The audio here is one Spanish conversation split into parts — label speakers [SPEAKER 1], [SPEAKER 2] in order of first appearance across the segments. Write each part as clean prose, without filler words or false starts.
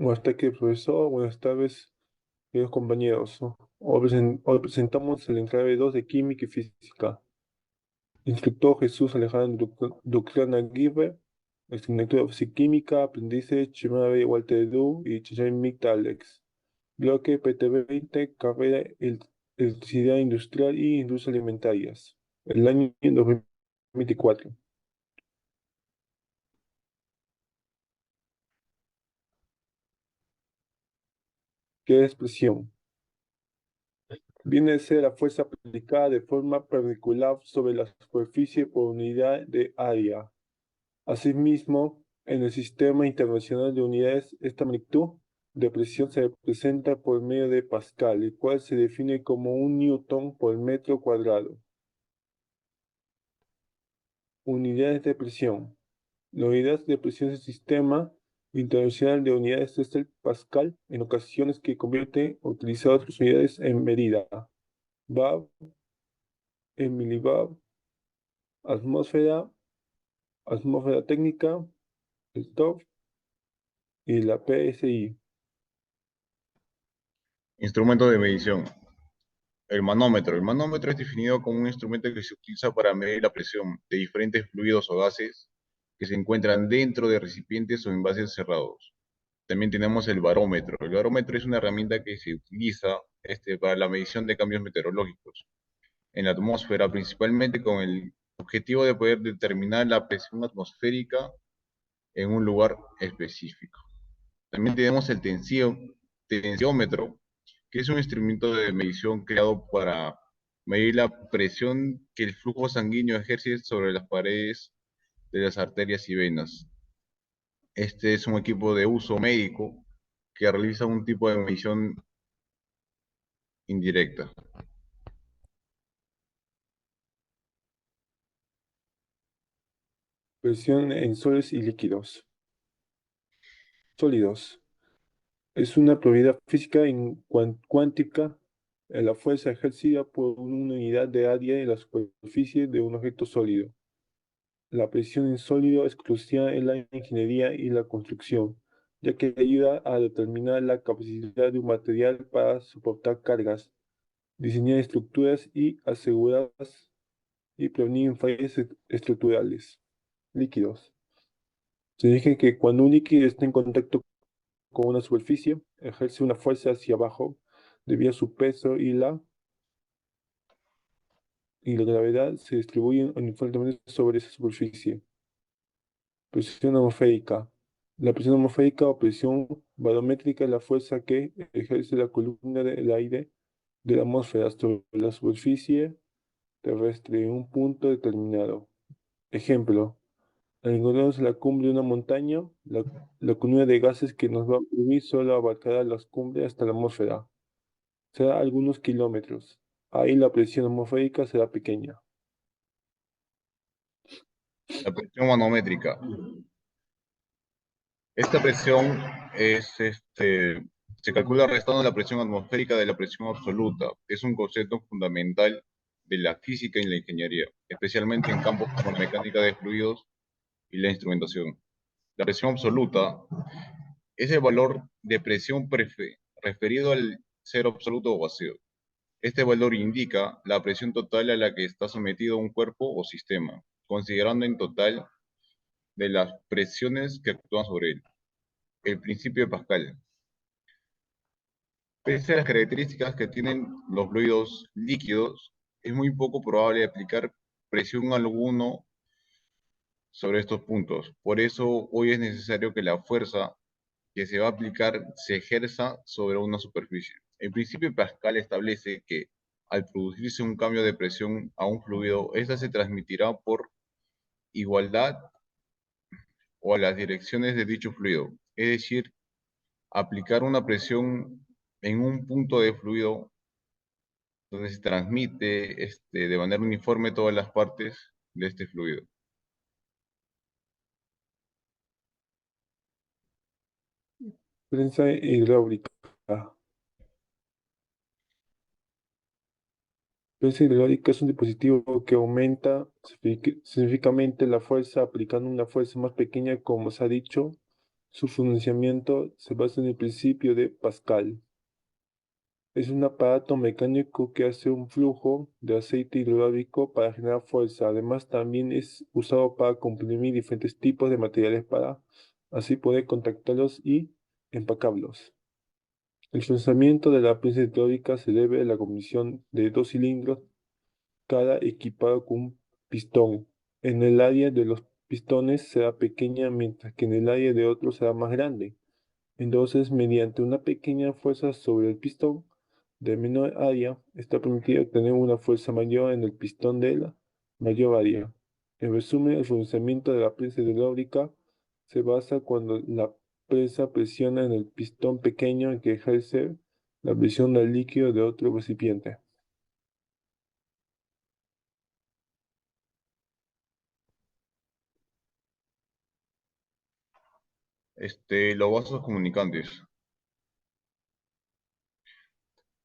[SPEAKER 1] Buenas tardes, profesor. Buenas tardes, queridos compañeros, ¿no? Hoy presentamos el enclave 2 de Química y Física. Instructor Jesús Alejandro Duclán Aguirre. Asignatura Física-Química, aprendices Chimave Walter Edu y Chichen Micta Alex. Bloque PT20, carrera Electricidad Industrial y Industrias Alimentarias. El año 2024. ¿Qué es presión? Viene a ser la fuerza aplicada de forma perpendicular sobre la superficie por unidad de área. Asimismo, en el Sistema Internacional de Unidades, esta magnitud de presión se representa por medio de Pascal, el cual se define como un newton por metro cuadrado. Unidades de presión. La unidad de presión del Sistema Internacional de Unidades es el Pascal, en ocasiones que convierte utilizadas las unidades en medida. Bar en milibar, atmósfera, atmósfera técnica, el TOF y la PSI.
[SPEAKER 2] Instrumento de medición. El manómetro. El manómetro es definido como un instrumento que se utiliza para medir la presión de diferentes fluidos o gases que se encuentran dentro de recipientes o envases cerrados. También tenemos el barómetro. El barómetro es una herramienta que se utiliza para la medición de cambios meteorológicos en la atmósfera, principalmente con el objetivo de poder determinar la presión atmosférica en un lugar específico. También tenemos el tensiómetro, que es un instrumento de medición creado para medir la presión que el flujo sanguíneo ejerce sobre las paredes de las arterias y venas. Este es un equipo de uso médico que realiza un tipo de medición indirecta.
[SPEAKER 1] Presión en sólidos y líquidos. Sólidos. Es una propiedad física cuántica en la fuerza ejercida por una unidad de área en la superficie de un objeto sólido. La presión en sólido es crucial en la ingeniería y la construcción, ya que ayuda a determinar la capacidad de un material para soportar cargas, diseñar estructuras y asegurarlas y prevenir fallas estructurales. Líquidos. Se dice que cuando un líquido está en contacto con una superficie, ejerce una fuerza hacia abajo debido a su peso y la gravedad se distribuyen uniformemente sobre esa superficie. Presión atmosférica. La presión atmosférica o presión barométrica es la fuerza que ejerce la columna del aire de la atmósfera sobre la superficie terrestre en un punto determinado. Ejemplo, al encontrarnos en la cumbre de una montaña, la columna de gases que nos va a oprimir solo abarcará las cumbres hasta la atmósfera. Será algunos kilómetros. Ahí la presión atmosférica será pequeña.
[SPEAKER 2] La presión manométrica. Esta presión se calcula restando la presión atmosférica de la presión absoluta. Es un concepto fundamental de la física y la ingeniería, especialmente en campos como la mecánica de fluidos y la instrumentación. La presión absoluta es el valor de presión referido al cero absoluto o vacío. Este valor indica la presión total a la que está sometido un cuerpo o sistema, considerando en total de las presiones que actúan sobre él. El principio de Pascal. Pese a las características que tienen los fluidos líquidos, es muy poco probable aplicar presión alguno sobre estos puntos. Por eso, hoy es necesario que la fuerza que se va a aplicar se ejerza sobre una superficie. El principio de Pascal establece que al producirse un cambio de presión a un fluido, ésta se transmitirá por igualdad o a las direcciones de dicho fluido. Es decir, aplicar una presión en un punto de fluido donde se transmite de manera uniforme todas las partes de este fluido.
[SPEAKER 1] Prensa hidráulica. Prensa hidráulica es un dispositivo que aumenta significativamente la fuerza aplicando una fuerza más pequeña, como se ha dicho, Su funcionamiento se basa en el principio de Pascal. Es un aparato mecánico que hace un flujo de aceite hidráulico para generar fuerza. Además, también es usado para comprimir diferentes tipos de materiales para así poder contactarlos y empacarlos. El funcionamiento de la prensa hidráulica se debe a la combinación de dos cilindros, cada equipado con un pistón. En el área de los pistones será pequeña, mientras que en el área de otros será más grande. Entonces, mediante una pequeña fuerza sobre el pistón de menor área, está permitido obtener una fuerza mayor en el pistón de la mayor área. En resumen, el funcionamiento de la prensa hidráulica se basa cuando la presa presiona en el pistón pequeño en que ejerce la presión del líquido de otro recipiente.
[SPEAKER 2] Los vasos comunicantes.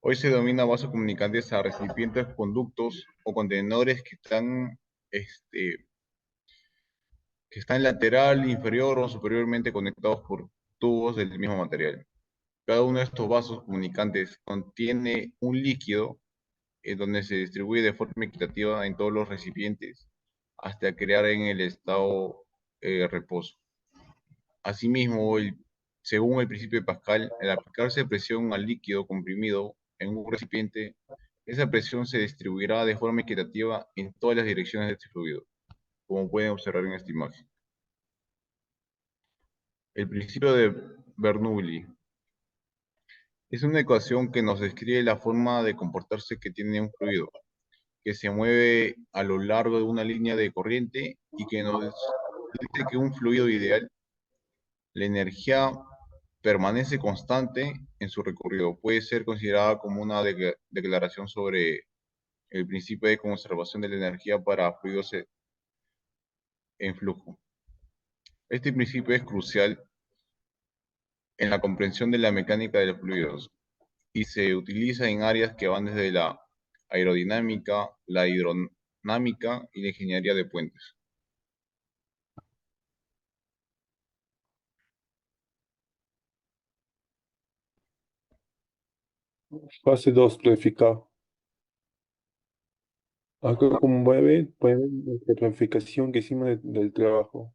[SPEAKER 2] Hoy se denomina vasos comunicantes a recipientes, conductos o contenedores este, que están lateral, inferior o superiormente conectados por tubos del mismo material. Cada uno de estos vasos comunicantes contiene un líquido en donde se distribuye de forma equitativa en todos los recipientes hasta crear en el estado reposo. Asimismo, según el principio de Pascal, al aplicarse presión al líquido comprimido en un recipiente, esa presión se distribuirá de forma equitativa en todas las direcciones de este fluido, como pueden observar en esta imagen. El principio de Bernoulli es una ecuación que nos describe la forma de comportarse que tiene un fluido, que se mueve a lo largo de una línea de corriente y que nos dice que un fluido ideal, la energía permanece constante en su recorrido. Puede ser considerada como una declaración sobre el principio de conservación de la energía para fluidos en flujo. Este principio es crucial en la comprensión de la mecánica de los fluidos y se utiliza en áreas que van desde la aerodinámica, la hidrodinámica y la ingeniería de puentes.
[SPEAKER 1] Fase 2, clarificado. Acá como pueden ver la planificación que hicimos del trabajo.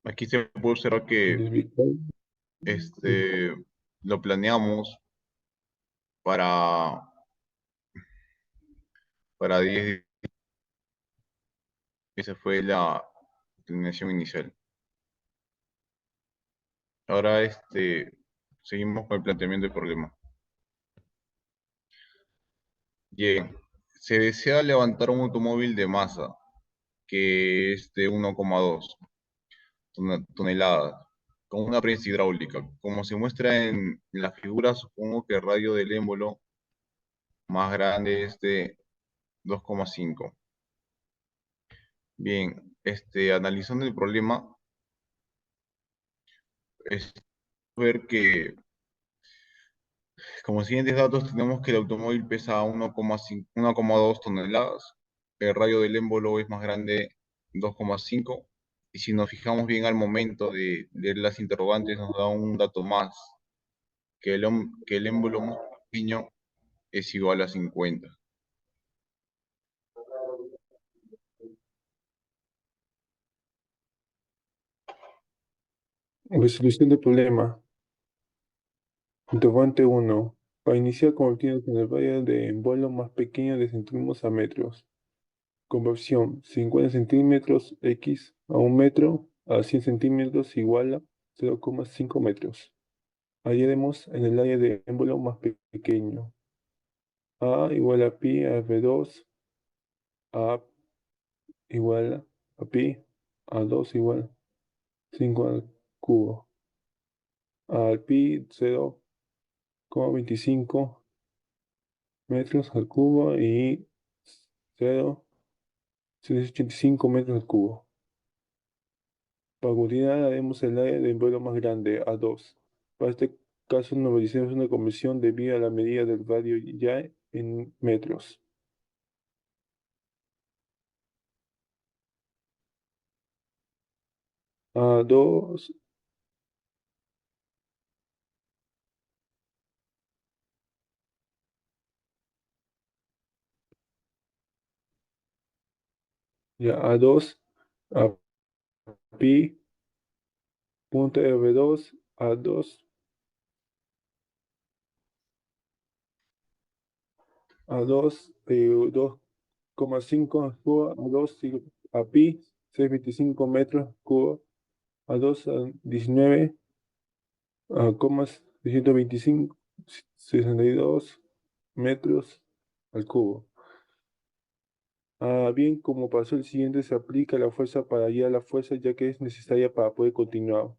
[SPEAKER 2] Aquí se puede observar que
[SPEAKER 1] Clarificado.
[SPEAKER 2] este, lo planeamos para, para 10 días. Esa fue la planeación inicial. Ahora seguimos con el planteamiento del problema. Bien, se desea levantar un automóvil de masa que es de 1,2 toneladas con una prensa hidráulica. Como se muestra en la figura, supongo que el radio del émbolo más grande es de 2,5. Bien, analizando el problema, es ver que como siguientes datos tenemos que el automóvil pesa 1,5 1,2 toneladas, el radio del émbolo es más grande 2,5 y si nos fijamos bien al momento de leer las interrogantes nos da un dato más, que el émbolo más pequeño es igual a 50.
[SPEAKER 1] Resolución del problema. Interrogante 1. Para iniciar convirtiendo con el radio de embolo más pequeño de centímetros a metros. Conversión 50 centímetros x a 1 metro a 100 centímetros igual a 0,5 metros. Hallaremos en el área de émbolo más pequeño. A igual a pi a F2, A igual a pi, A2 igual a 5 al cubo. Al pi 0,25 metros al cubo y 0,685 metros al cubo. Para continuar haremos el área de vuelo más grande, A2. Para este caso nos realizamos una conversión debido a la medida del radio ya en metros. A2, ya A2, a pi, punto R2, A2, A2, 2,5 cubo, A2, a pi, 625 metros cubo, A2, a 19, coma 625, 62 metros al cubo. Bien, como pasó el siguiente, se aplica la fuerza para hallar la fuerza ya que es necesaria para poder continuar.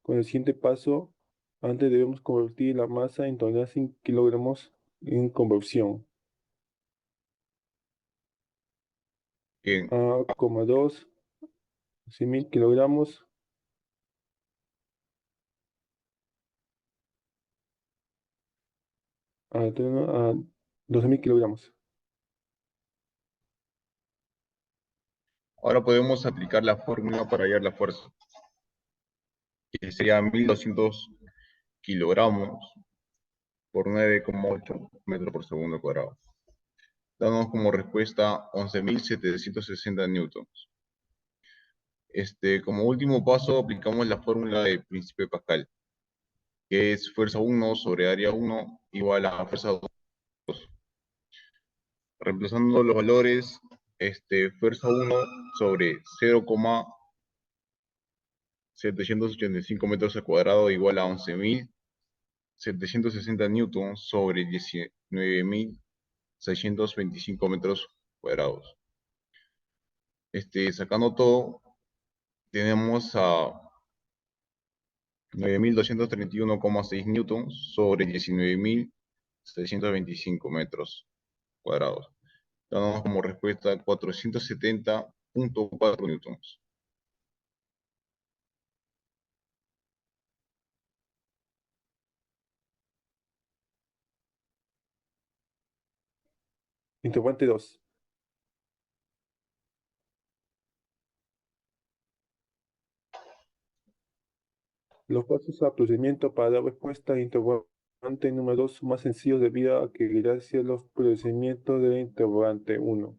[SPEAKER 1] Con el siguiente paso, antes debemos convertir la masa en toneladas en kilogramos en conversión.
[SPEAKER 2] Bien,
[SPEAKER 1] Coma 2, 100.000 kilogramos a 12.000 kilogramos.
[SPEAKER 2] ahora podemos aplicar la fórmula para hallar la fuerza, que sería 1200 kilogramos por 9,8 metros por segundo cuadrado, dándonos como respuesta 11.760 newtons. Como último paso aplicamos la fórmula del principio de Pascal, que es fuerza 1 sobre área 1 igual a fuerza 2. Reemplazando los valores, fuerza 1 sobre 0,785 metros al cuadrado igual a 11.760 newtons sobre 19.625 metros cuadrados. Sacando todo, tenemos a 9.231,6 newtons sobre 19.625 metros cuadrados, dándonos como respuesta 470,4 newtons.
[SPEAKER 1] Interrogante 2. Los pasos al procedimiento para dar respuesta al interrogante número 2 son más sencillos debido a que gracias a los procedimientos del interrogante 1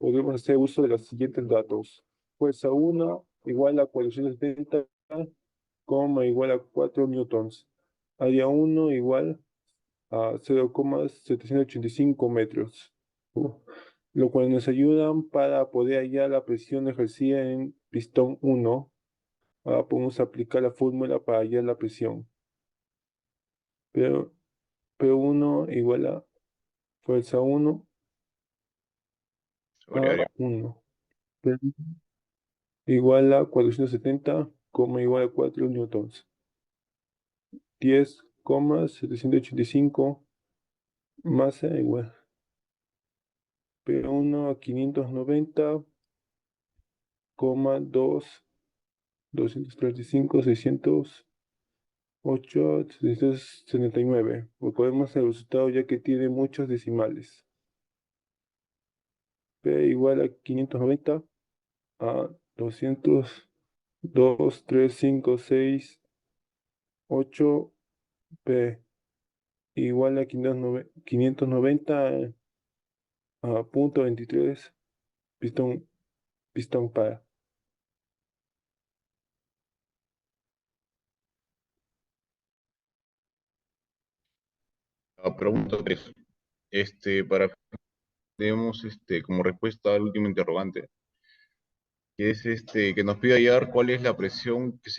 [SPEAKER 1] podemos hacer uso de los siguientes datos. Fuerza 1 igual a 470, igual a 4 newtons. Área 1 igual a 0,785 metros. Uh, lo cual nos ayudan para poder hallar la presión ejercida en pistón 1. Ahora podemos aplicar la fórmula para hallar la presión. Pero P1 igual a fuerza 1
[SPEAKER 2] Sobre
[SPEAKER 1] a
[SPEAKER 2] área.
[SPEAKER 1] 1. P igual a 470, igual a 4 newtons. 10,785 masa igual. P1 a 590, 2, 235, 608, 679. Pues podemos el resultado ya que tiene muchos decimales. P igual a 590 a 202, 3, 5, 6, 8. P igual a 590 a punto 23. Pistón, pistón para.
[SPEAKER 2] La pregunta 3. Para tenemos como respuesta al último interrogante, que es que nos pide hallar cuál es la presión que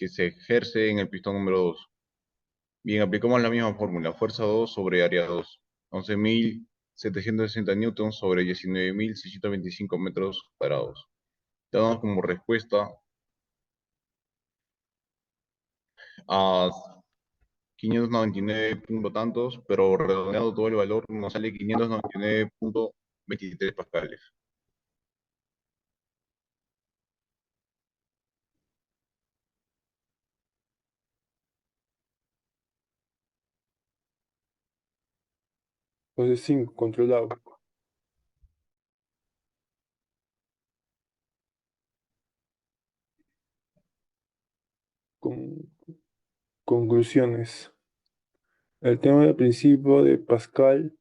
[SPEAKER 2] se ejerce en el pistón número 2. Bien, aplicamos la misma fórmula, fuerza 2 sobre área 2, 11.760 newtons sobre 19.625 metros cuadrados. Damos como respuesta a 599 punto tantos, pero redondeando todo el valor nos sale 599,23 pascales.
[SPEAKER 1] Entonces 5, controlado. Con- conclusiones. El tema del principio de Pascal.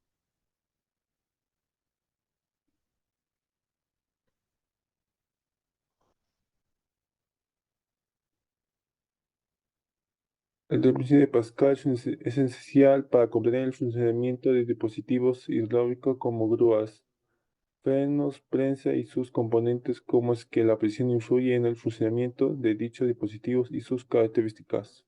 [SPEAKER 1] El principio de Pascal es esencial para comprender el funcionamiento de dispositivos hidráulicos como grúas, frenos, prensa y sus componentes, cómo es que la presión influye en el funcionamiento de dichos dispositivos y sus características.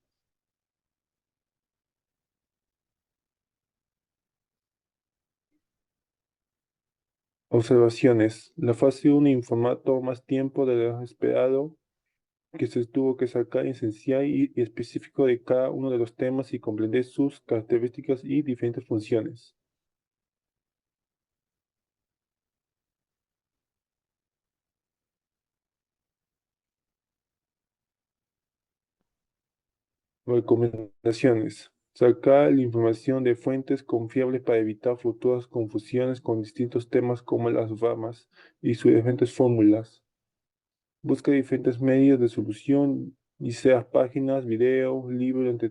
[SPEAKER 1] Observaciones. La fase 1 informa tomó más tiempo de lo esperado, que se tuvo que sacar esencial y específico de cada uno de los temas y comprender sus características y diferentes funciones. Recomendaciones. Sacar la información de fuentes confiables para evitar futuras confusiones con distintos temas como las ramas y sus diferentes fórmulas. Busca diferentes medios de solución, y sea páginas, videos, libros, entre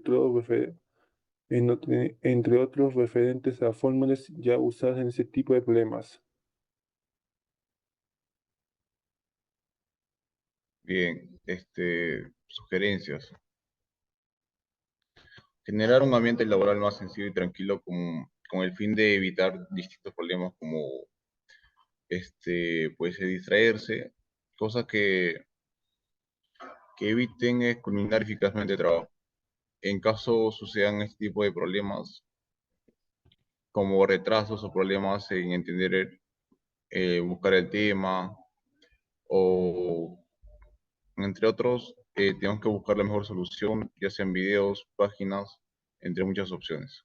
[SPEAKER 1] otros referentes a fórmulas ya usadas en ese tipo de problemas.
[SPEAKER 2] Bien, sugerencias. Generar un ambiente laboral más sencillo y tranquilo con el fin de evitar distintos problemas como distraerse, cosas que eviten culminar eficazmente el trabajo. En caso sucedan este tipo de problemas, como retrasos o problemas en entender, buscar el tema o entre otros, tenemos que buscar la mejor solución, ya sean videos, páginas, entre muchas opciones.